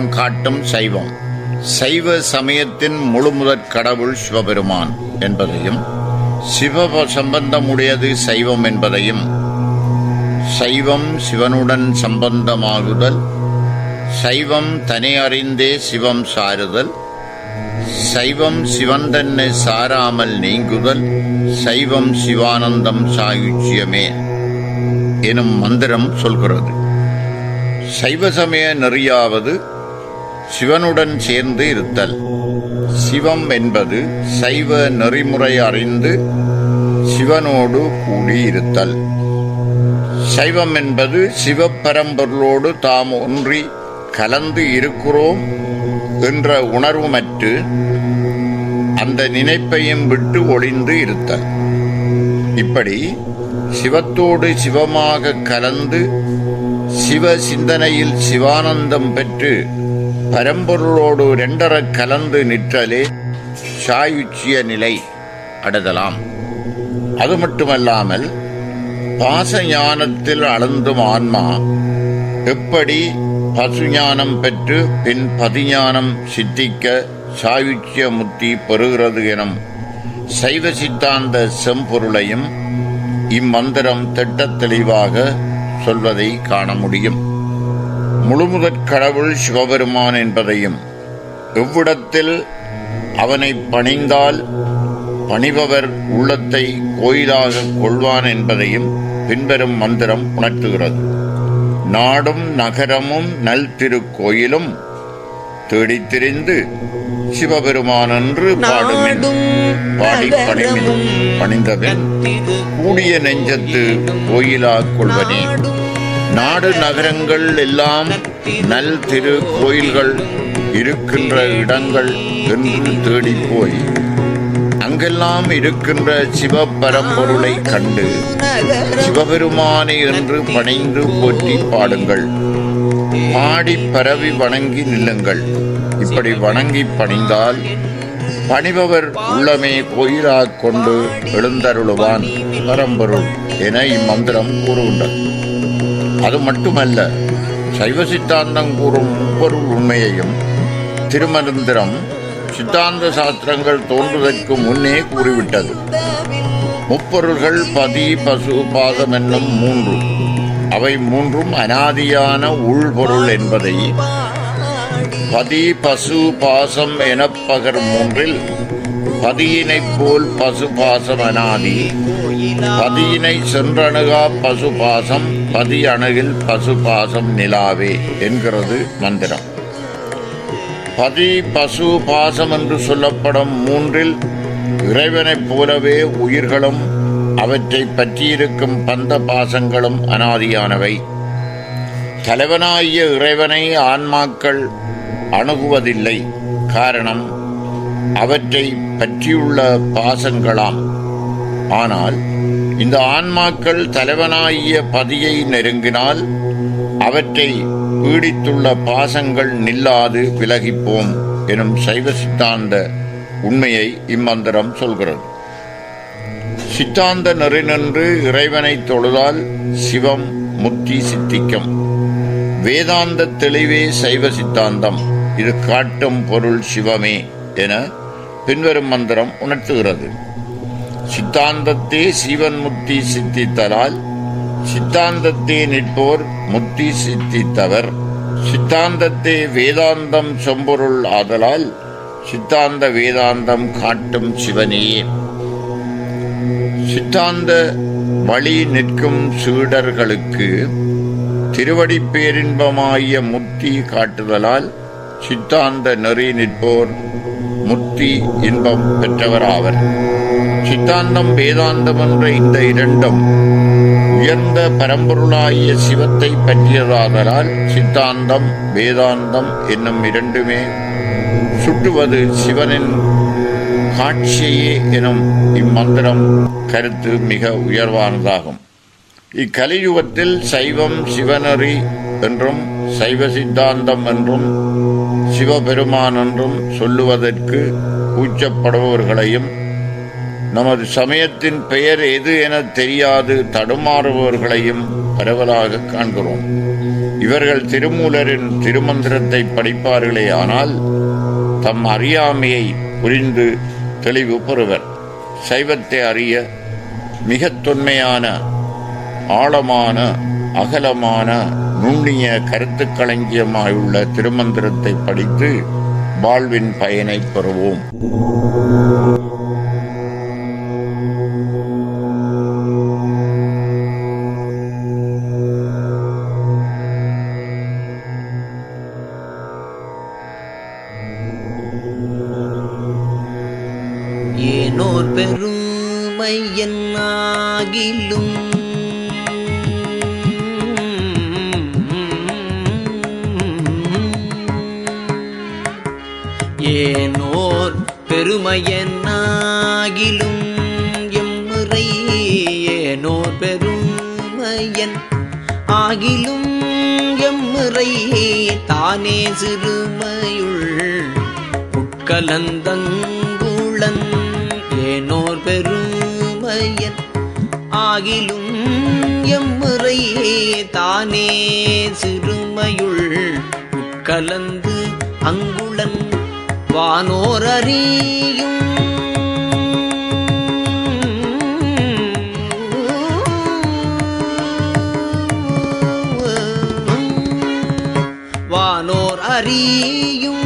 அடையாளம் காட்டும் சைவம். சைவ சமயத்தின் முழுமுதற் கடவுள் சிவபெருமான் என்பதையும், சிவ சம்பந்தமுடையது சைவம் என்பதையும், சைவம் சிவனுடன் சம்பந்தமாகுதல், சைவம் தனி அறிந்தே சிவம் சாருதல், சைவம் சிவன் தன்னை சாராமல் நீங்குதல், சைவம் சிவானந்தம் சாயுச்சியமே எனும் மந்திரம் சொல்கிறது. சைவ சமய நெறியாவது சிவனுடன் சேர்ந்து இருத்தல். சிவம் என்பது சைவ நெறிமுறை அறிந்து சிவனோடு கூடியிருத்தல். சைவம் என்பது சிவப்பரம்பொருளோடு தாம் ஒன்றி கலந்து இருக்கிறோம் என்ற உணர்வுமற்று அந்த நினைப்பையும் விட்டு ஒளிந்து இருத்தல். இப்படி சிவத்தோடு சிவமாக கலந்து சிவ சிந்தனையில் சிவானந்தம் பெற்று பரம்பொருளோடு இரண்டர கலந்து நிற்றலே சாயுச்சிய நிலை அடைதலாம். அது மட்டுமல்லாமல் பாச ஞானத்தில் அளந்தும் ஆன்மா எப்படி பசுஞானம் பெற்று பின் பதிஞானம் சித்திக்க சாயுச்சிய முத்தி பெறுகிறது எனும் சைவ சித்தாந்த செம்பொருளையும் இம்மந்திரம் திட்டத் தெளிவாக சொல்வதை காண முடியும். முழுமுதற் கடவுள் சிவபெருமான் என்பதையும், எவ்விடத்தில் அவனை பணிந்தால் பணிபவர் உள்ளத்தை கோயிலாக கொள்வான் என்பதையும் பின்வரும் மந்திரம் உணர்த்துகிறது. நாடும் நகரமும் நல் திருக்கோயிலும் தேடித் திரிந்து சிவபெருமான் என்று பாடி பணிந்தவன் கூடிய நெஞ்சத்து கோயிலா கொள்வனே. நாடு நகரங்கள் எல்லாம் நல் திரு கோயில்கள் இருக்கின்ற இடங்கள் என்று தேடிப்போய் அங்கெல்லாம் இருக்கின்ற சிவபரம்பொருளை கண்டு சிவபெருமானை என்று பணிந்து போற்றி பாடுங்கள். பாடி பரவி வணங்கி நில்லுங்கள். இப்படி வணங்கி பணிந்தால் பணிபவர் உள்ளமே கோயிலாக கொண்டு எழுந்தருளுவான் பரம்பொருள் என இம்மந்திரம் கூறுகின்றது. அது மட்டுமல்ல, சைவ சித்தாந்தம் கூறும் முப்பொருள் உண்மையையும் திருமந்திரம் சித்தாந்த சாஸ்திரங்கள் தோன்றுவதற்கு முன்னே கூறிவிட்டது. முப்பொருள்கள் பதி பசு பாசம் என்னும் மூன்று. அவை மூன்றும் அனாதியான உள்பொருள் என்பதை பதி பசு பாசம் எனப்பகர் மூன்றில் பதியினைப் போல் பசு பாசம் அனாதி, பதியினை சென்றணுகா பசு பாசம், பதி அணுகில் பசு பாசம் நிலாவே என்கிறது மந்திரம். பதி பசு பாசம் என்று சொல்லப்படும் மூன்றில் இறைவனைப் போலவே உயிர்களும் அவற்றை பற்றியிருக்கும் பந்த பாசங்களும் அனாதியானவை. தலைவனாகிய இறைவனை ஆன்மாக்கள் அணுகுவதில்லை. காரணம் அவற்றை பற்றியுள்ள பாசங்களாம். ஆனால் இந்த ஆன்மாக்கள் தலைவனாகிய பதியை நெருங்கினால் அவற்றை பீடித்துள்ள பாசங்கள் நில்லாது விலகிப்போம் எனும் சைவ சித்தாந்த உண்மையை இம்மந்திரம் சொல்கிறது. சித்தாந்த நெறி நின்று இறைவனை தொழுதால் சிவம் முத்தி சித்திக்கும். வேதாந்த தெளிவே சைவ சித்தாந்தம். இது காட்டும் பொருள் சிவமே என பின்வரும் மந்திரம் உணர்த்துகிறது. சித்தாந்தத்தே சிவன் முத்தி சித்தித்தலால் சித்தாந்தத்தே நிற்போர் முத்தி சித்தித்தவர். சித்தாந்தத்தே வேதாந்தம் செம்பொருள் ஆதலால் சித்தாந்த வேதாந்தம் காட்டும் சிவனையே. சித்தாந்த வழி நிற்கும் சீடர்களுக்கு திருவடி பேரின்பமாகிய முத்தி காட்டுதலால் சித்தாந்த நெறி நிற்போர் முத்தி இன்பம் பெற்றவராவர். சித்தாந்தம் வேதாந்தம் என்ற இந்த இரண்டும் உயர்ந்த பரம்பொருளாகிய சிவத்தை பற்றியதாதலால் சித்தாந்தம் வேதாந்தம் என்னும் இரண்டுமே சுட்டுவது சிவனின் காட்சியே எனும் இம்மந்திரம் கருத்து மிக உயர்வானதாகும். இக்கலியுகத்தில் சைவம் சிவநெறி என்றும் சைவ சித்தாந்தம் என்றும் சிவபெருமான் என்றும் சொல்லுவதற்கு கூச்சப்படுபவர்களையும் நமது சமயத்தின் பெயர் எது என தெரியாது தடுமாறுபவர்களையும் பரவலாக காண்கிறோம். இவர்கள் திருமூலரின் திருமந்திரத்தை படிப்பார்களே ஆனால் தம் அறியாமையை புரிந்து தெளிவு பெறுவர். சைவத்தை அறிய மிக தொன்மையான, ஆழமான, அகலமான, நுண்ணிய கருத்துக்களஞ்சியமாயுள்ள திருமந்திரத்தை படித்து வாழ்வின் பயனை பெறுவோம். ஏனோர் பெருமையன் ஆகிலும் ஏனோர் பெருமையனாகிலும் எம்முறை ஏனோர் பெருமையன் ஆகிலும் எம்முறை தானே சிறுமையுள் உட்கலந்தங்குளன் ஏனோர் பெருமையன் ஆகிலும் எம்முறை தானே சிறுமையுள் உட்கலந்து அங்குளன் வானோர் அறியும் வானோர் அறியும்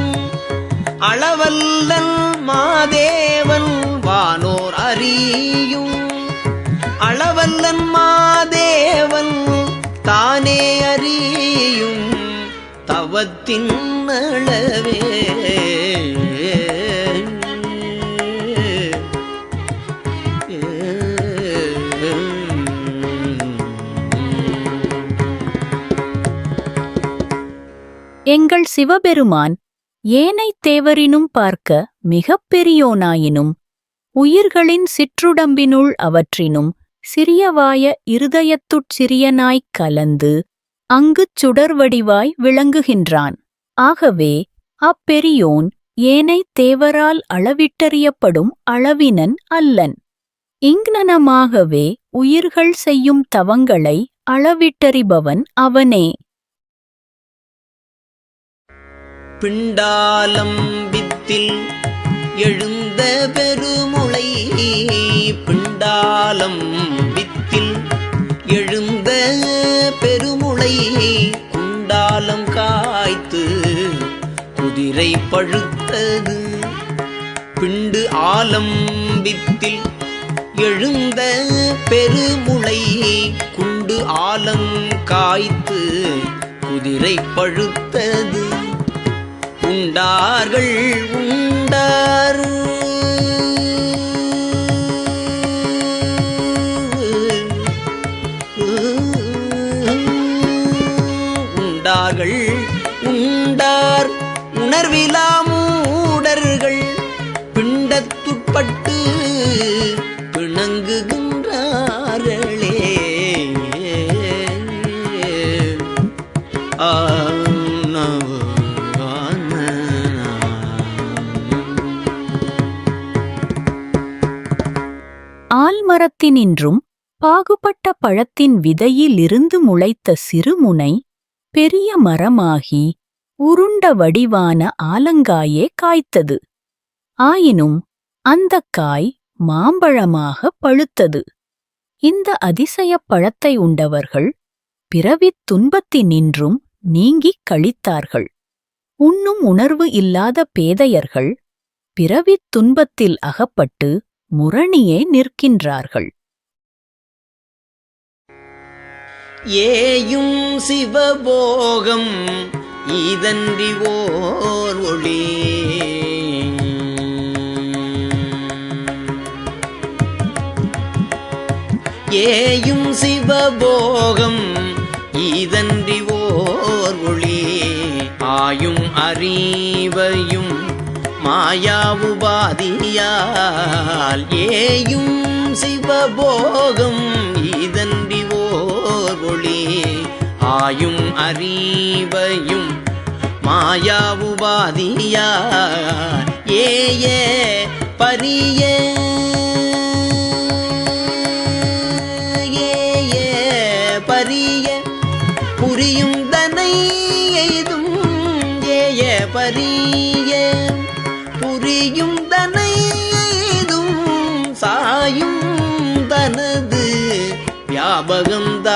அளவல்லன் மாதேவன் வானோர் அறியும் அளவல்லன் மாதேவன் தானே அறியும் தவத்தின் அளவே எங்கள் சிவபெருமான் ஏனைத் தேவரினும் பார்க்க மிகப் பெரியோனாயினும் உயிர்களின் சிற்றுடம்பினுள் அவற்றினும் சிறியவாய இருதயத்துட் சிறியனாய்க் கலந்து அங்குச் சுடர்வடிவாய் விளங்குகின்றான். ஆகவே அப்பெரியோன் ஏனைத் தேவரால் அளவிட்டறியப்படும் அளவினன் அல்லன். இங்ஙனமாகவே உயிர்கள் செய்யும் தவங்களை அளவிட்டறிபவன் அவனே. பிண்டாலம் வித்தில் எழுந்த பெருமுளை பிண்டாலம் வித்தில் எழுந்த பெருமுளை குண்டாலம் காய்த்து குதிரை பழுத்தது பிண்டு ஆலம் வித்தில் எழுந்த பெருமுளை குண்டு ஆலம் காய்த்து குதிரை பழுத்தது உண்டார்கள் உண்டார் உண்டார்கள் உண்டார் உணர்விலா மூடர்கள் பிண்டத்துட்பட்டு பிணங்குகின்றார்களே. ஆல்மரத்தினின்றும் பாகுபட்ட பழத்தின் விதையிலிருந்து முளைத்த சிறுமுனை பெரிய மரமாகி உருண்ட வடிவான ஆலங்காயே காய்த்தது. ஆயினும் அந்தக் காய் மாம்பழமாக பழுத்தது. இந்த அதிசயப் பழத்தை உண்டவர்கள் பிறவித் துன்பத்தினின்றும் நீங்கிக் களித்தார்கள். உண்ணும் உணர்வு இல்லாத பேதையர்கள் பிறவித் துன்பத்தில் அகப்பட்டு முரணியே நிற்கின்றார்கள். ஏயும் சிவபோகம் இதன்றி ஓர் ஒளி ஏயும் சிவபோகம் இதன்றி ஓர் ஒளி ஆயும் அறிவையும் மாயாவுபாதியால் ஏயும் சிவபோகம் இதன்றி ஓர் ஒளி ஆயும் அறிவையும் மாயாவுபாதியால் ஏய பரிய பரிய புரியும் தனை எய்தும் ஏய பரிய புரியும் தனை எய்தும் சாயும் தனது வியாபகம்தானே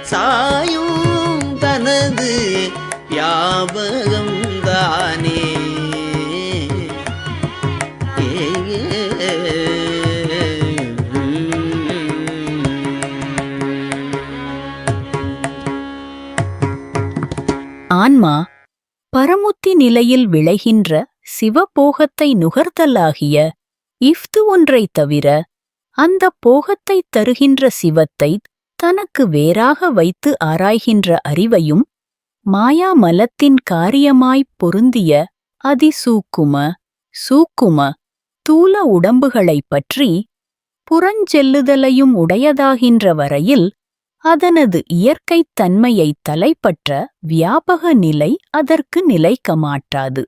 சாயும் தனது வியாபகம்தானே. ஆன்மா பரமுத்தி நிலையில் விளைகின்ற சிவபோகத்தை நுகர்தலாகிய இஃது ஒன்றைத் தவிர அந்த போகத்தை தருகின்ற சிவத்தை தனக்கு வேறாக வைத்து ஆராய்கின்ற அறிவையும் மாயாமலத்தின் காரியமாய்ப் பொருந்திய சூக்கும தூல உடம்புகளைப் பற்றி புறஞ்செல்லுதலையும் உடையதாகின்ற வரையில் அதனது இயற்கைத் தன்மையைத் தலைப்பற்ற வியாபக நிலை அதற்கு நிலைக்க மாட்டாது.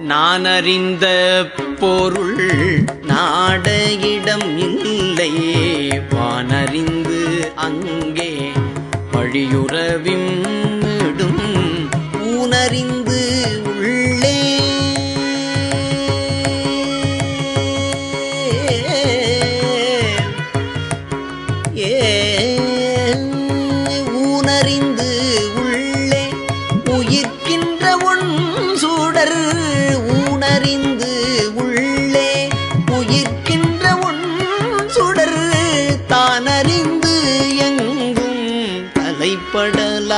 நானறிந்த பொருள் நாட இடம் இல்லையே வானறிந்து அங்கே வழியுறவிம் விடும் ஊனறிந்து உள்ளே ஊனறிந்து உள்ளே உயிர்க்கின்ற ஒன் சூடர் ஊனறிந்து உள்ளே உயிர்க்கின்ற ஒன் சுடர் தானறிந்து எங்கும் தலைப்படலாமே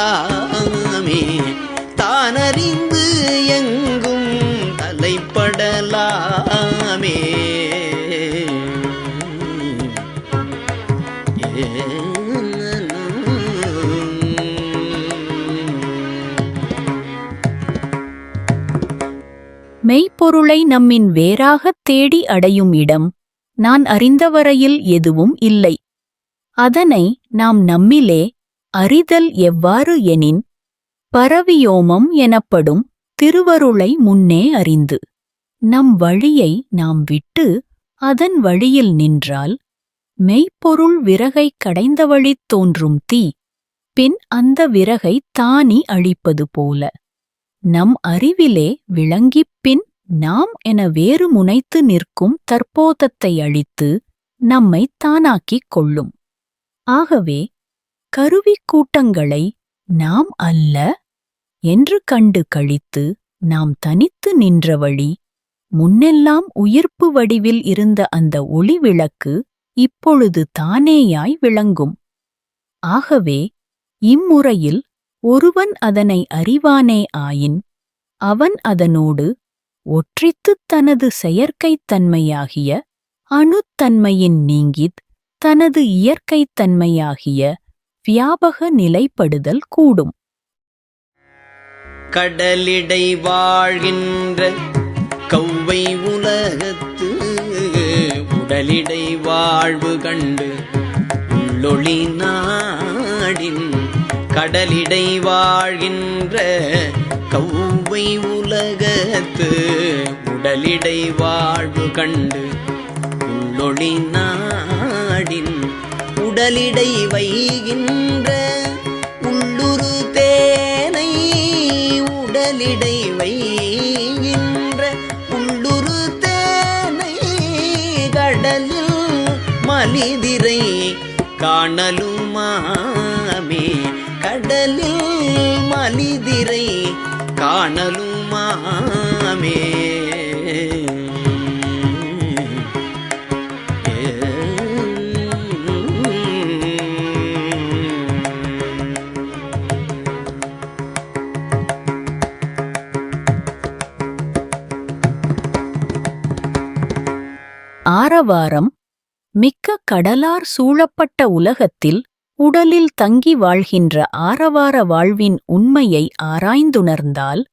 தானறிந்து எங்கும் தலைப்படலாமே. மெய்ப்பொருளை நம்மின் வேறாகத் தேடி அடையும் இடம் நான் அறிந்தவரையில் எதுவும் இல்லை. அதனை நாம் நம்மிலே அறிதல் எவ்வாறு எனின் பரவியோமம் எனப்படும் திருவருளை முன்னே அறிந்து நம் வழியை நாம் விட்டு அதன் வழியில் நின்றால் மெய்ப்பொருள் விறகைக் கடைந்தவழித் தோன்றும் தீ பின் அந்த விறகை தானி அழிப்பது போல நம் அறிவிலே விளங்கிப் பின் நாம் என வேறு முனைத்து நிற்கும் தற்போதத்தை அழித்து நம்மைத் தானாக்கிக் கொள்ளும். ஆகவே கருவிக் கூட்டங்களை நாம் அல்ல என்று கண்டு கழித்து நாம் தனித்து நின்ற வழி முன்னெல்லாம் உயிர்ப்பு வடிவில் இருந்த அந்த ஒளி விளக்கு இப்பொழுது தானேயாய் விளங்கும். ஆகவே இம்முறையில் ஒருவன் அதனை அறிவானே ஆயின் அவன் அதனோடு ஒற்றித்துத் தனது செயற்கைத் தன்மையாகிய அணுத்தன்மையின் நீங்கித் தனது இயற்கைத் தன்மையாகிய வியாபக நிலைப்படுதல் கூடும். கடலிடை வாழ்கின்ற கௌவை உலகத்து உடலிடை வாழ்வு கண்டு உள்ளொளி நாடின் கடலிடை வாழ்கின்ற கௌவை உலகத்து உடலிடை வாழ்வு கண்டு உள்ளொளி நாடின் உடலிடை வைகின்ற உள்ளுரு தேனை உடலிடை வைகின்ற உள்ளுரு தேனை கடலில் மலிதிரை காணலுமாமே கடலில் மலிதிரை காணலுமாமே. ஆரவாரம் மிக்க கடலார் சூழப்பட்ட உலகத்தில் உடலில் தங்கி வாழ்கின்ற ஆரவார வாழ்வின் உண்மையை ஆராய்ந்துணர்ந்தால்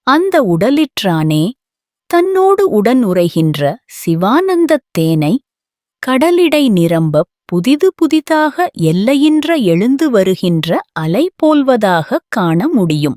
அந்த உடலிற்றானே தன்னோடு உடன் உறைகின்ற சிவானந்தத் தேனை கடலிடை நிரம்பப் புதிது புதிதாக எல்லையின்ற எழுந்து வருகின்ற அலை போல்வதாகக் காண முடியும்.